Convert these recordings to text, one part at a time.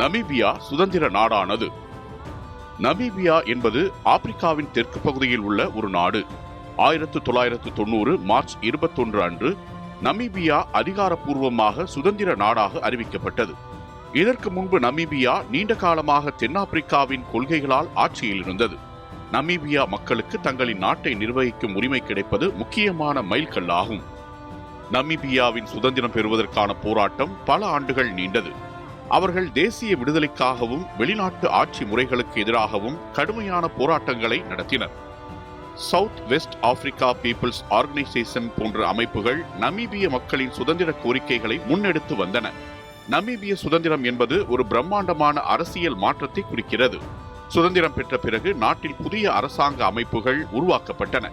நமீபியா சுதந்திர நாடானது. நமீபியா என்பது ஆப்பிரிக்காவின் தெற்கு பகுதியில் உள்ள ஒரு நாடு. 1990 மார்ச் 21 அன்று நமீபியா அதிகாரப்பூர்வமாக சுதந்திர நாடாக அறிவிக்கப்பட்டது. இதற்கு முன்பு நமீபியா நீண்ட காலமாக தென்னாப்பிரிக்காவின் கொள்கைகளால் ஆட்சியில் இருந்தது. நமீபியா மக்களுக்கு தங்களின் நாட்டை நிர்வகிக்கும் உரிமை கிடைப்பது முக்கியமான மைல்கல்லாகும். நமீபியாவின் சுதந்திரம் பெறுவதற்கான போராட்டம் பல ஆண்டுகள் நீண்டது. அவர்கள் தேசிய விடுதலைக்காகவும் வெளிநாட்டு ஆட்சி முறைகளுக்கு எதிராகவும் கடுமையான போராட்டங்களை நடத்தினர். South west Africa people's organisation போன்ற அமைப்புகள் நமீபிய மக்களின் சுதந்திர கோரிக்கைகளை முன்னெடுத்து வந்தன. நமீபிய சுதந்திரம் என்பது ஒரு பிரம்மாண்டமான அரசியல் மாற்றத்தை குறிக்கிறது. சுதந்திரம் பெற்ற பிறகு நாட்டில் புதிய அரசாங்க அமைப்புகள் உருவாக்கப்பட்டன.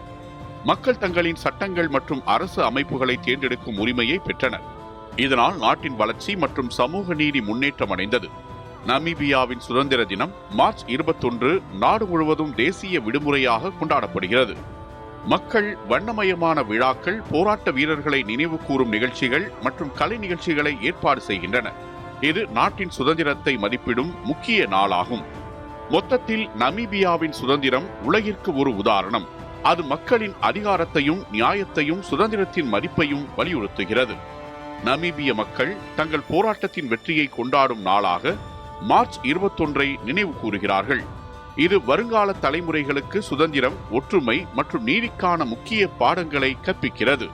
மக்கள் தங்களின் சட்டங்கள் மற்றும் அரசு அமைப்புகளை தேர்ந்தெடுக்கும் உரிமையை பெற்றனர். இதனால் நாட்டின் வளர்ச்சி மற்றும் சமூக நீதி முன்னேற்றம் அடைந்தது. நமீபியாவின் சுதந்திர தினம் மார்ச் 21 நாடு முழுவதும் தேசிய விடுமுறையாக கொண்டாடப்படுகிறது. மக்கள் வண்ணமயமான விழாக்கள், போராட்ட வீரர்களை நினைவு கூறும் நிகழ்ச்சிகள் மற்றும் கலை நிகழ்ச்சிகளை ஏற்பாடு செய்கின்றனர். இது நாட்டின் சுதந்திரத்தை மதிப்பிடும் முக்கிய நாளாகும். மொத்தத்தில் நமீபியாவின் சுதந்திரம் உலகிற்கு ஒரு உதாரணம். அது மக்களின் அதிகாரத்தையும் நியாயத்தையும் சுதந்திரத்தின் மதிப்பையும் வலியுறுத்துகிறது. நமீபிய மக்கள் தங்கள் போராட்டத்தின் வெற்றியை கொண்டாடும் நாளாக மார்ச் 21 நினைவு கூறுகிறார்கள். இது வருங்கால தலைமுறைகளுக்கு சுதந்திரம், ஒற்றுமை மற்றும் நீதிக்கான முக்கிய பாடங்களை கற்பிக்கிறது.